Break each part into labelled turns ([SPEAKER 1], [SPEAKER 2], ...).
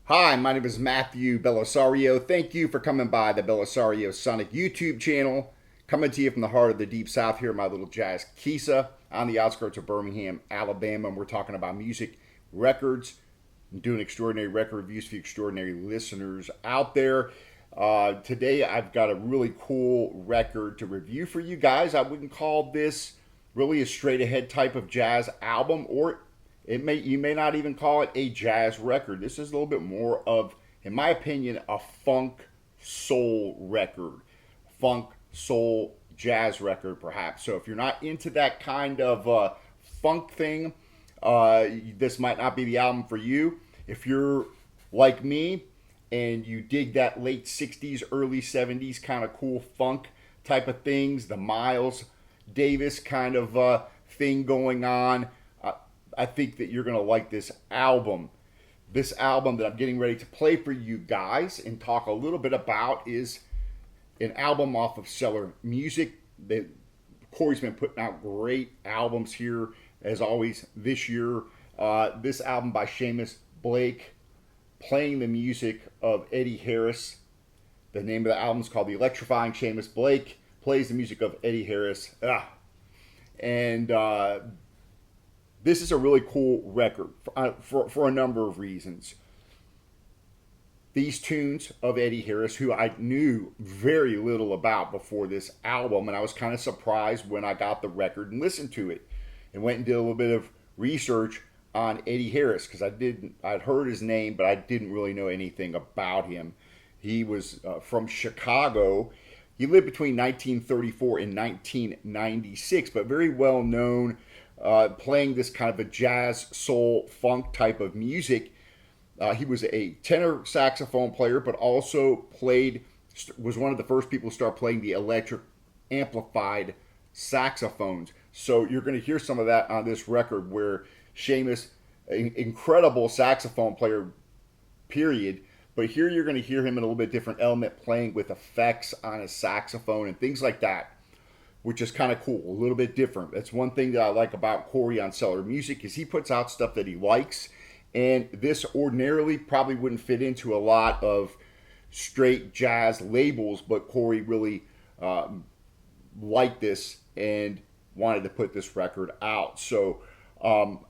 [SPEAKER 1] Hi, my name is Matthew Bellisario. Thank you for coming by the Bellisario Sonic YouTube channel. Coming to you from the heart of the Deep South here in my little jazz Kisa on the outskirts of Birmingham, Alabama. And we're talking about music, records, and doing extraordinary record reviews for you extraordinary listeners out there. Today I've got a really cool record to review for you guys. I wouldn't call this really a straight ahead type of jazz album, or you may not even call it a jazz record. This is a little bit more of, in my opinion, a funk soul record, funk soul jazz record, perhaps. So if you're not into that kind of funk thing, this might not be the album for you. If you're like me and you dig that late 60s, early 70s kind of cool funk type of things, the Miles Davis kind of thing going on, I think that you're going to like this album. This album that I'm getting ready to play for you guys and talk a little bit about is an album off of Cellar Music. Corey's been putting out great albums here, as always, this year. This album by Seamus Blake, playing the music of Eddie Harris. The name of the album is called The Electrifying Seamus Blake, plays the music of Eddie Harris. And this is a really cool record for a number of reasons. These tunes of Eddie Harris, who I knew very little about before this album, and I was kind of surprised when I got the record and listened to it, and went and did a little bit of research on Eddie Harris, because I'd heard his name, but I didn't really know anything about him. He was from Chicago. He lived between 1934 and 1996, but very well known, playing this kind of a jazz, soul, funk type of music. He was a tenor saxophone player, but also was one of the first people to start playing the electric amplified saxophones. So you're going to hear some of that on this record, where Seamus, incredible saxophone player, period. But here you're going to hear him in a little bit different element, playing with effects on his saxophone and things like that, which is kind of cool, a little bit different. That's one thing that I like about Corey on Cellar Music, is he puts out stuff that he likes, and this ordinarily probably wouldn't fit into a lot of straight jazz labels, but Corey really liked this and wanted to put this record out. So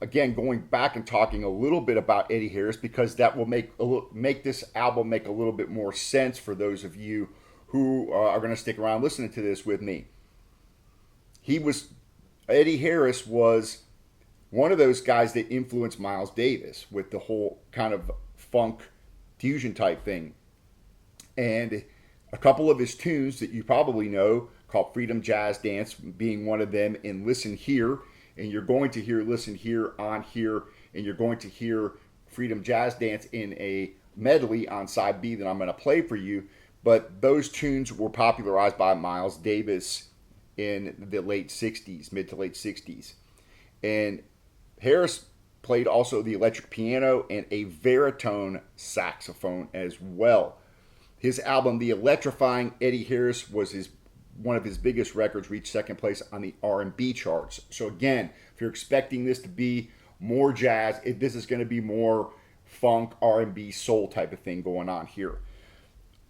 [SPEAKER 1] again, going back and talking a little bit about Eddie Harris, because that will make this album make a little bit more sense for those of you who are going to stick around listening to this with me. Eddie Harris was one of those guys that influenced Miles Davis with the whole kind of funk fusion type thing. And a couple of his tunes that you probably know, called Freedom Jazz Dance being one of them, and Listen Here. And you're going to hear Listen Here on here, and you're going to hear Freedom Jazz Dance in a medley on side B that I'm going to play for you. But those tunes were popularized by Miles Davis in the late 60s, mid to late 60s. And Harris played also the electric piano and a baritone saxophone as well. His album, The Electrifying Eddie Harris, was one of his biggest records, reached second place on the R&B charts. So again, if you're expecting this to be more jazz, this is going to be more funk, R&B, soul type of thing going on here.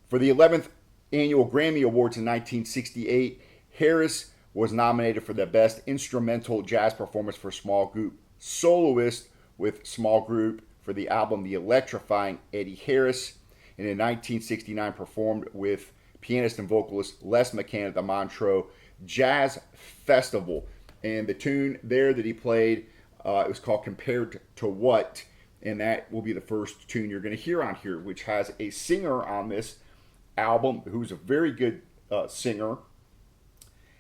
[SPEAKER 1] For the 11th annual Grammy Awards in 1968, Harris was nominated for the Best Instrumental Jazz Performance for Small Group Soloist with Small Group for the album The Electrifying Eddie Harris, and in 1969 performed with pianist and vocalist Les McCann at the Montreux Jazz Festival. And the tune there that he played, it was called Compared to What, and that will be the first tune you're going to hear on here, which has a singer on this album who's a very good singer,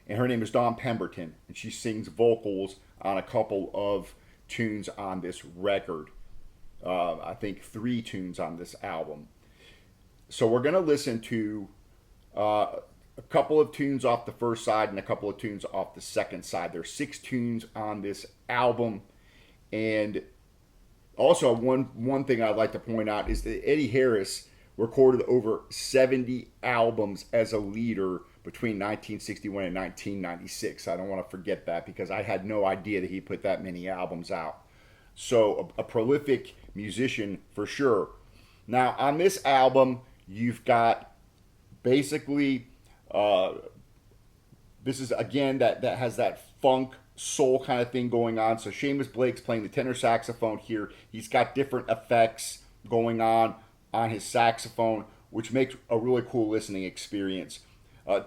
[SPEAKER 1] and her name is Dawn Pemberton, and she sings vocals on a couple of tunes on this record. I think 3 tunes on this album. So we're going to listen to a couple of tunes off the first side and a couple of tunes off the second side. There's 6 tunes on this album. And also one thing I'd like to point out is that Eddie Harris recorded over 70 albums as a leader between 1961 and 1996. I don't want to forget that, because I had no idea that he put that many albums out. So a prolific musician for sure. Now, on this album, you've got basically, this is again that has that funk soul kind of thing going on. So Seamus Blake's playing the tenor saxophone here. He's got different effects going on his saxophone, which makes a really cool listening experience.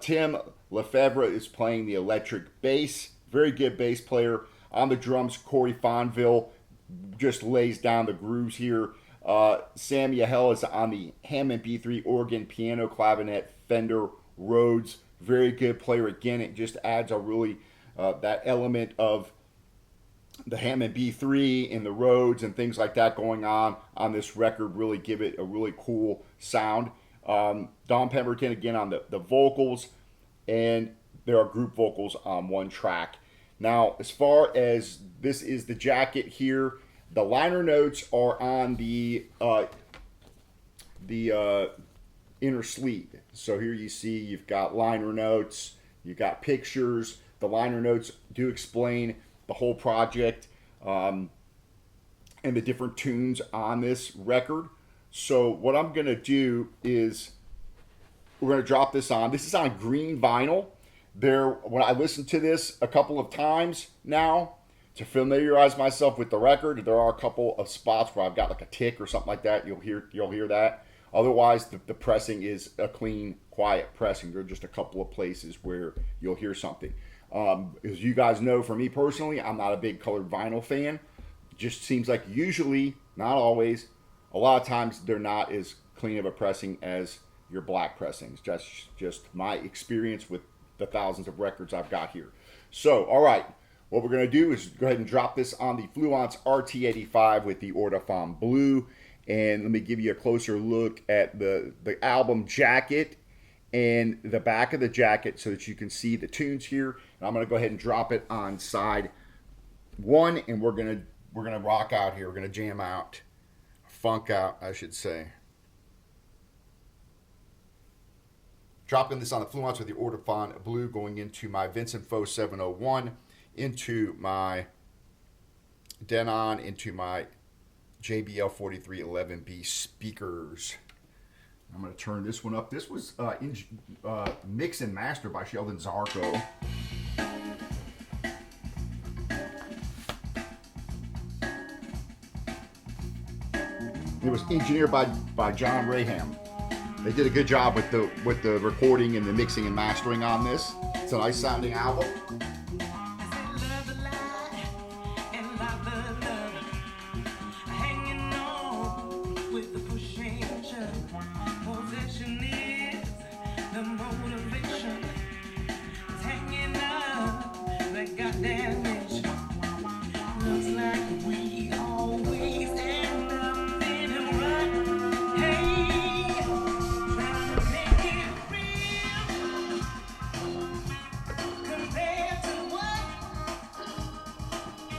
[SPEAKER 1] Tim Lefevre is playing the electric bass. Very good bass player. On the drums, Corey Fonville just lays down the grooves here. Sam Yahel is on the Hammond B3 organ, piano, clavinet, Fender, Rhodes. Very good player. Again, it just adds a really, that element of the Hammond B3 and the Rhodes and things like that going on this record really give it a really cool sound. Don Pemberton again on the vocals, and there are group vocals on one track. Now, as far as this is the jacket here, the liner notes are on the inner sleeve. So here you see you've got liner notes, you've got pictures. The liner notes do explain the whole project and the different tunes on this record. So what I'm going to do is we're going to drop this on. This is on green vinyl. When I listened to this a couple of times now to familiarize myself with the record, there are a couple of spots where I've got like a tick or something like that. You'll hear that. Otherwise, the pressing is a clean, quiet pressing. There are just a couple of places where you'll hear something. As you guys know, for me personally, I'm not a big colored vinyl fan. Just seems like usually, not always, a lot of times they're not as clean of a pressing as your black pressings. Just my experience with the thousands of records I've got here. So, all right, what we're going to do is go ahead and drop this on the Fluence RT85 with the Ortofon Blue. And let me give you a closer look at the album jacket and the back of the jacket so that you can see the tunes here. And I'm going to go ahead and drop it on side 1, and we're going to rock out here. We're going to jam out, funk out, I should say. Dropping this on the Fluence with the Ortofon Blue, going into my Vincent Foe 701, into my Denon, into my JBL 4311B speakers. I'm going to turn this one up. This was mixed and mastered by Sheldon Zarko. It was engineered by John Raham. They did a good job with the recording and the mixing and mastering on this. It's a nice sounding album.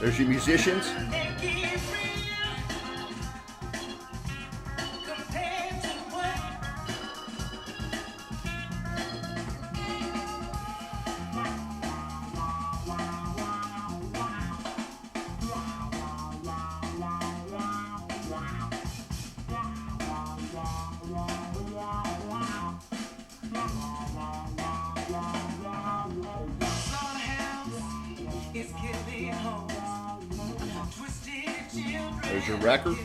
[SPEAKER 1] There's your musicians. There's your record.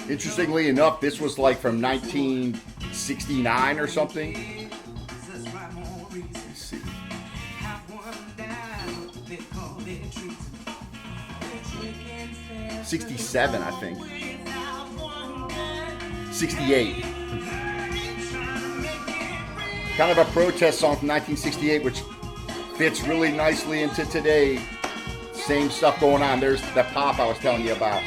[SPEAKER 1] Interestingly enough, this was like from 1969 or something. Let's see. 67, I think. 68. Kind of a protest song from 1968, which Fits really nicely into today. Same stuff going on. There's the pop I was telling you about.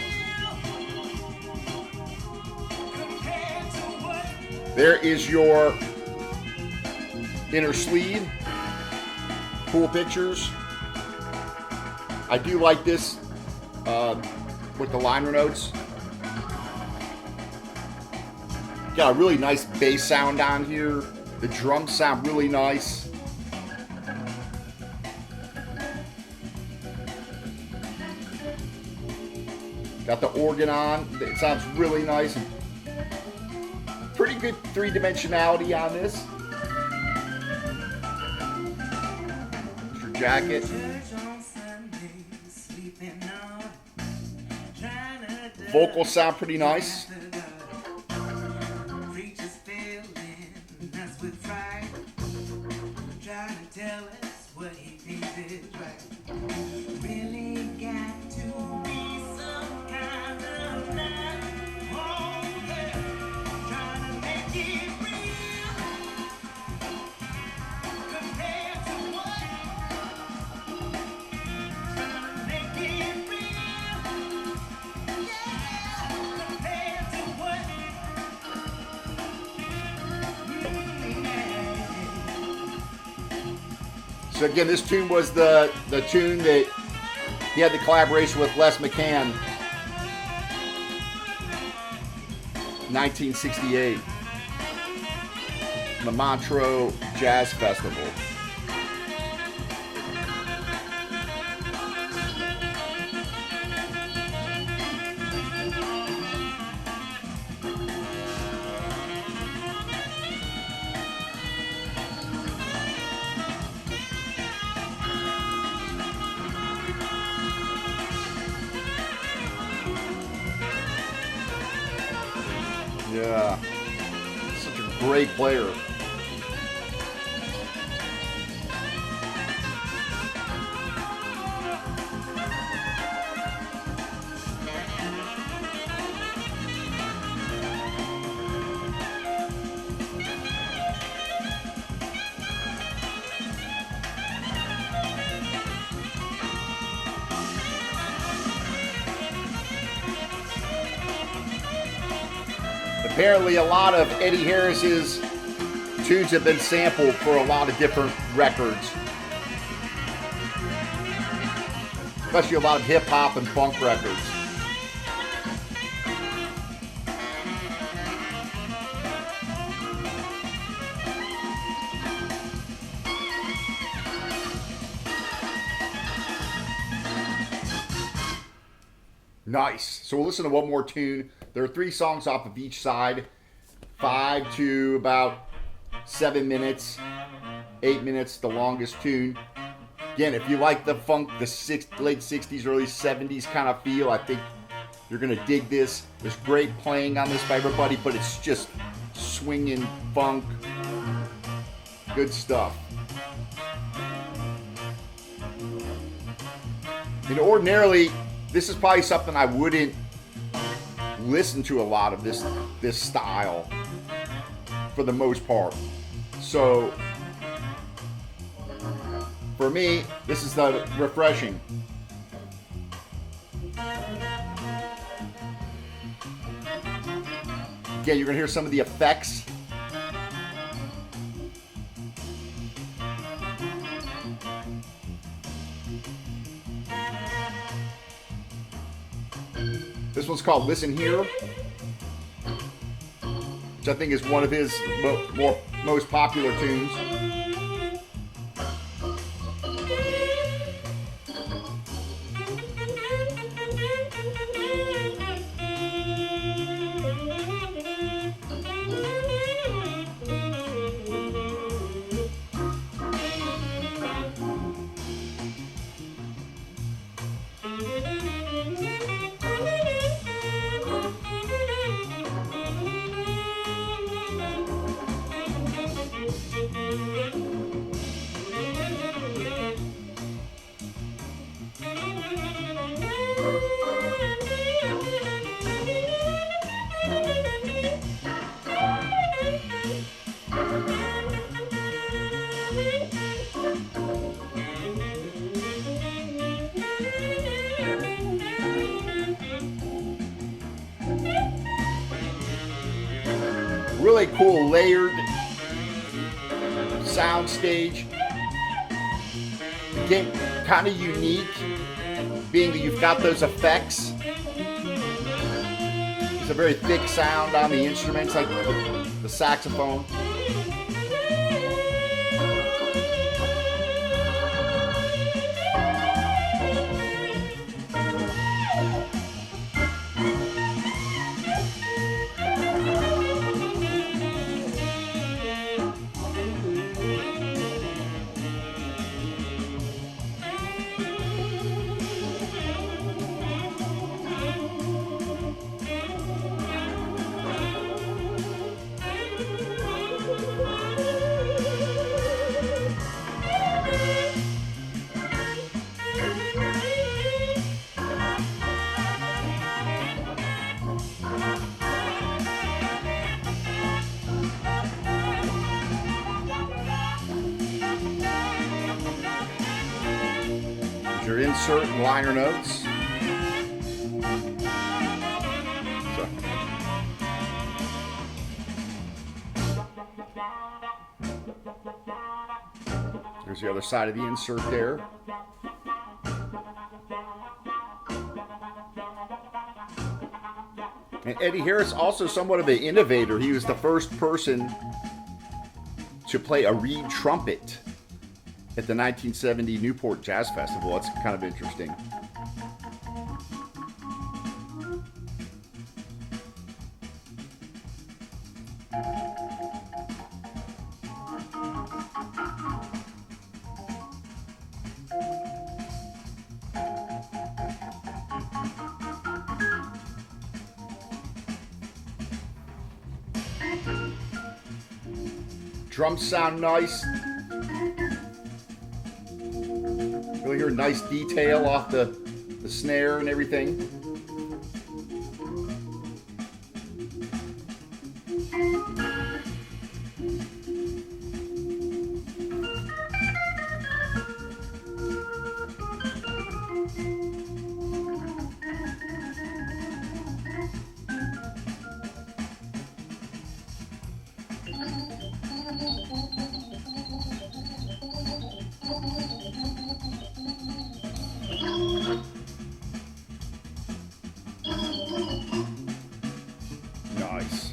[SPEAKER 1] There is your inner sleeve. Cool pictures. I do like this with the liner notes. Got a really nice bass sound on here. The drums sound really nice. Got the organ on. It sounds really nice. Pretty good three-dimensionality on this. Here's your jacket. Vocals sound pretty nice. So again, this tune was the tune that he had the collaboration with Les McCann, 1968, the Montreux Jazz Festival. Yeah, such a great player. Apparently, a lot of Eddie Harris's tunes have been sampled for a lot of different records, especially a lot of hip hop and funk records. Nice. So we'll listen to one more tune. There are 3 songs off of each side, 5 to about 7 minutes, 8 minutes, the longest tune. Again, if you like the funk, the late 60s, early 70s kind of feel, I think you're going to dig this. There's great playing on this by everybody, but it's just swinging funk. Good stuff. And ordinarily, this is probably something I wouldn't listen to a lot of this style for the most part. So for me, this is the refreshing. Again, you're gonna hear some of the effects. This one's called Listen Here, which I think is one of his most popular tunes. really cool layered sound stage. Again, kind of unique, being that you've got those effects. It's a very thick sound on the instruments, like the saxophone. Your insert and liner notes. So. There's the other side of the insert there. And Eddie Harris, also somewhat of an innovator. He was the first person to play a reed trumpet at the 1970 Newport Jazz Festival. That's kind of interesting. Drums sound nice. Really hear nice detail off the snare and everything. Nice.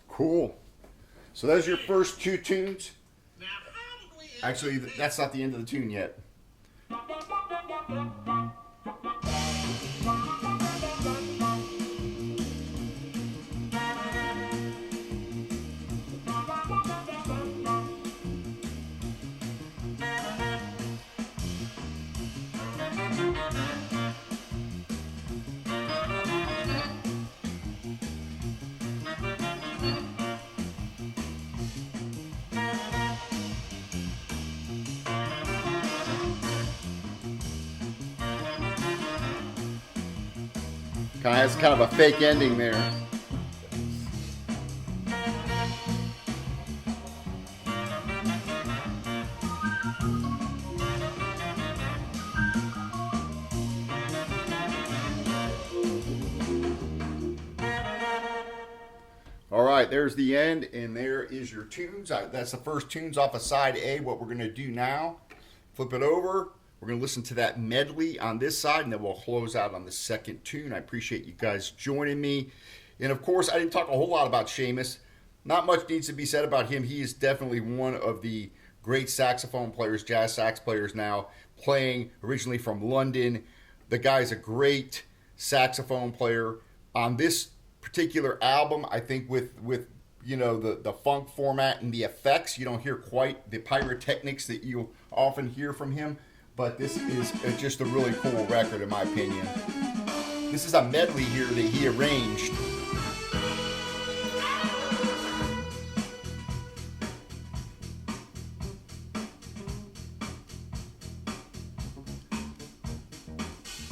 [SPEAKER 1] Cool. So those are your first two tunes. Actually, that's not the end of the tune yet. Has kind of a fake ending there. All right, there's the end, and there is your tunes. That's the first tunes off of side A. What we're going to do now, flip it over. We're going to listen to that medley on this side, and then we'll close out on the second tune. I appreciate you guys joining me. And of course, I didn't talk a whole lot about Seamus. Not much needs to be said about him. He is definitely one of the great saxophone players, jazz sax players now, playing originally from London. The guy's a great saxophone player. On this particular album, I think with you know the funk format and the effects, you don't hear quite the pyrotechnics that you often hear from him. But this is just a really cool record, in my opinion. This is a medley here that he arranged.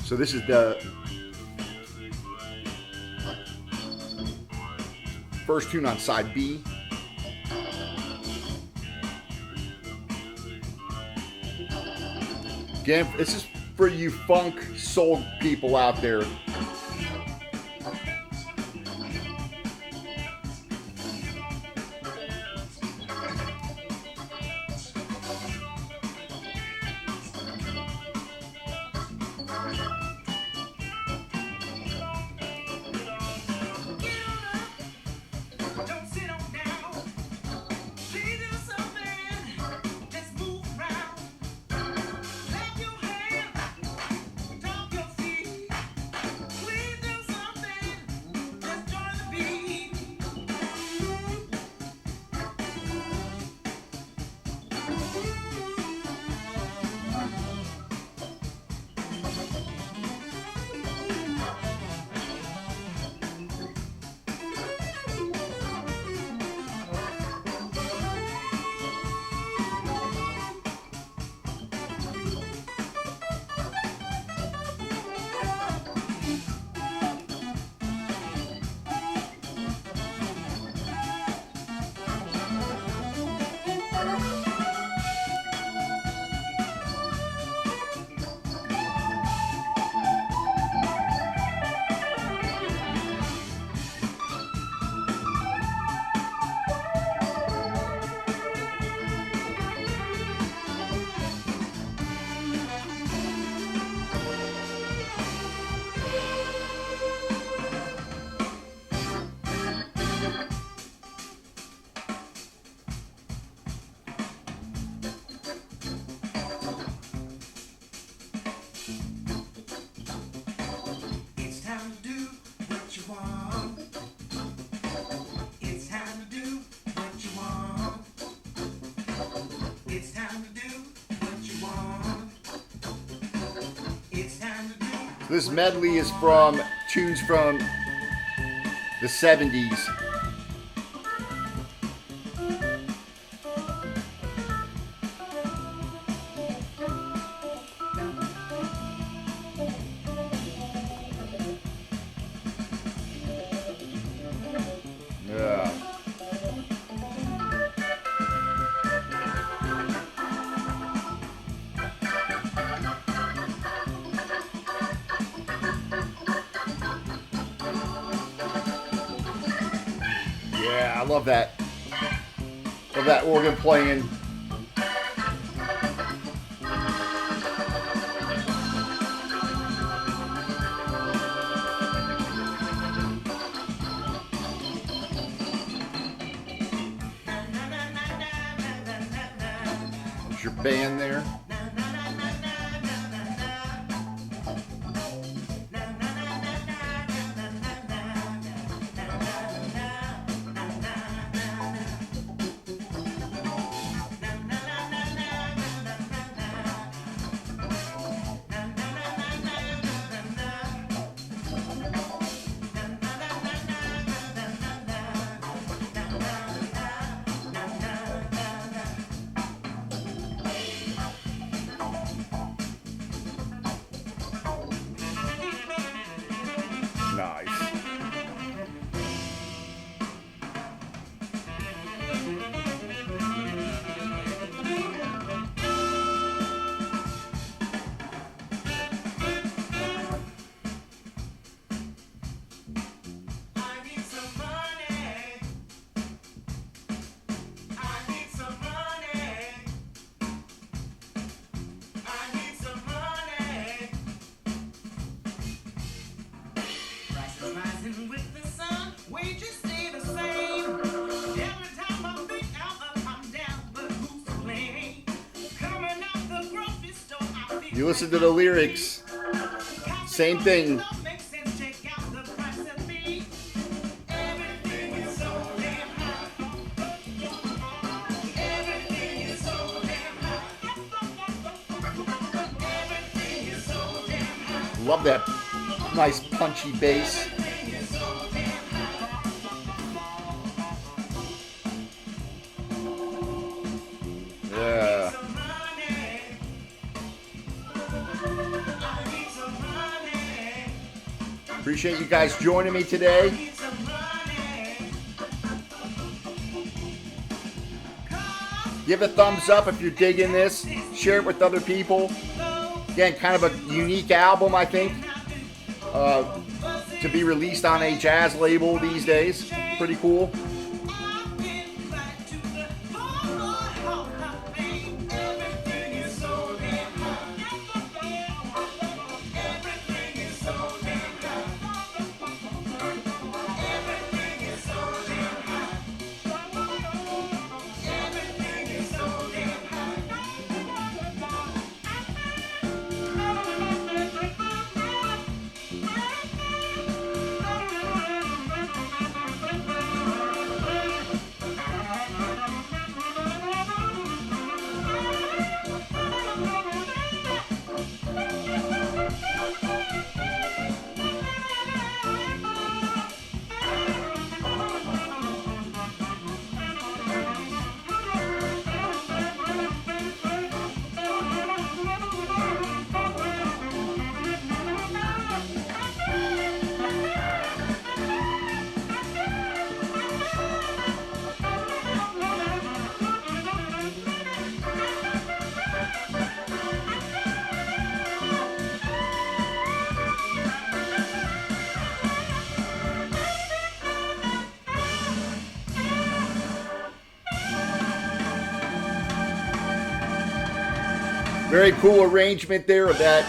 [SPEAKER 1] So this is the first tune on side B. Again, this is for you funk soul people out there. This medley is from tunes from the 70s. Yeah. Yeah, I love that. Love that organ playing. There's your band there. You listen to the lyrics, same thing. Love that nice punchy bass. Yeah. Appreciate you guys joining me today. Give a thumbs up if you're digging this. Share it with other people. Again, kind of a unique album, I think, to be released on a jazz label these days. Pretty cool. Very cool arrangement there of that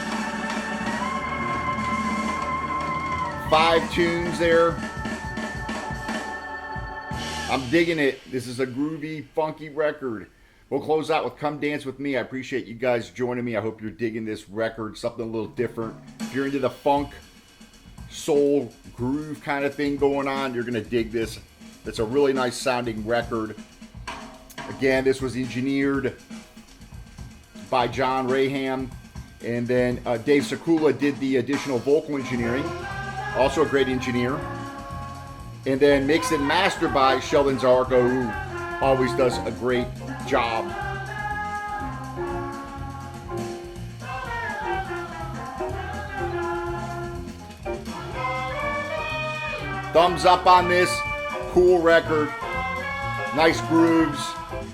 [SPEAKER 1] 5 tunes there. I'm digging it. This is a groovy, funky record. We'll close out with Come Dance With Me. I appreciate you guys joining me. I hope you're digging this record, something a little different. If you're into the funk, soul, groove kind of thing going on, you're going to dig this. It's a really nice sounding record. Again, this was engineered by John Raham, and then Dave Sekula did the additional vocal engineering, also a great engineer, and then mixed and mastered by Sheldon Zarko, who always does a great job. Thumbs up on this, cool record, nice grooves,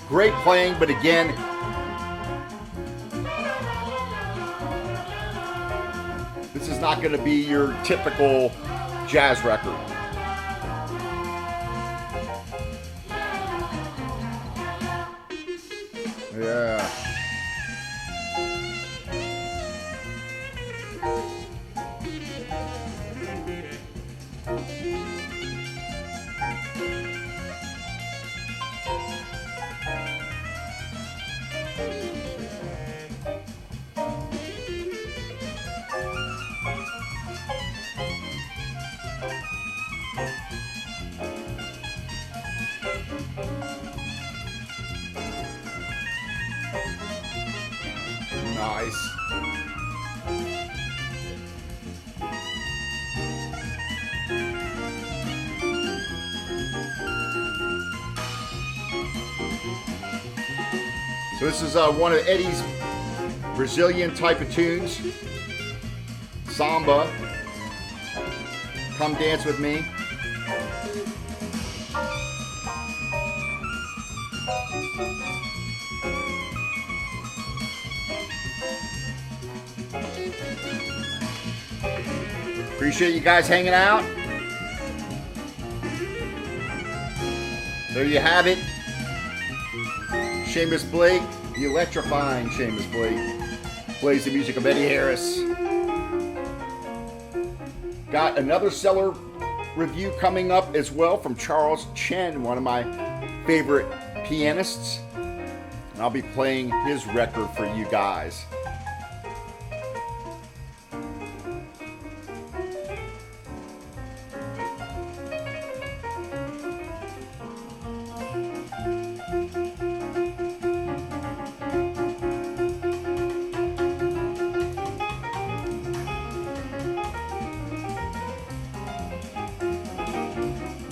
[SPEAKER 1] great playing, but again, this is not going to be your typical jazz record. Yeah. Nice. So this is one of Eddie's Brazilian type of tunes. Samba. Come Dance With Me. Appreciate you guys hanging out. There you have it. Seamus Blake, the electrifying Seamus Blake, plays the music of Eddie Harris. Got another Cellar review coming up as well from Charles Chen, one of my favorite pianists. And I'll be playing his record for you guys.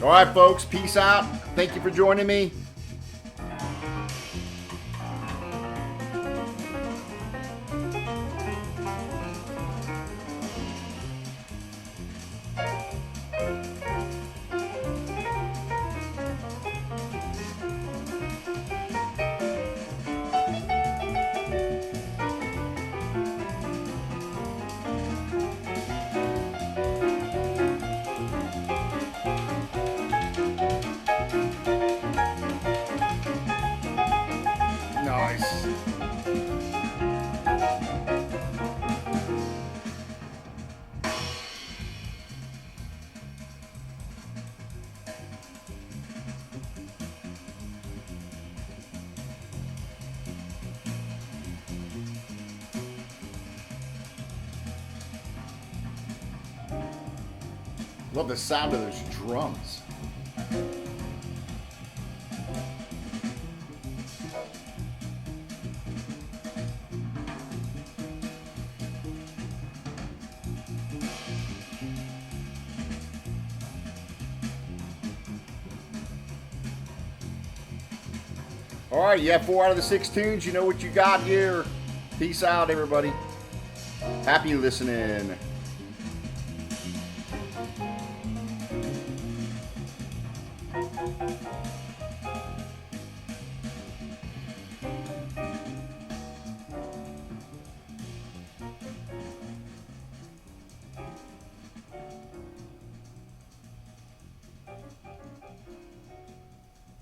[SPEAKER 1] All right, folks. Peace out. Thank you for joining me. Nice. Love the sound of those drums. All right, you have 4 out of the 6 tunes. You know what you got here. Peace out, everybody. Happy listening.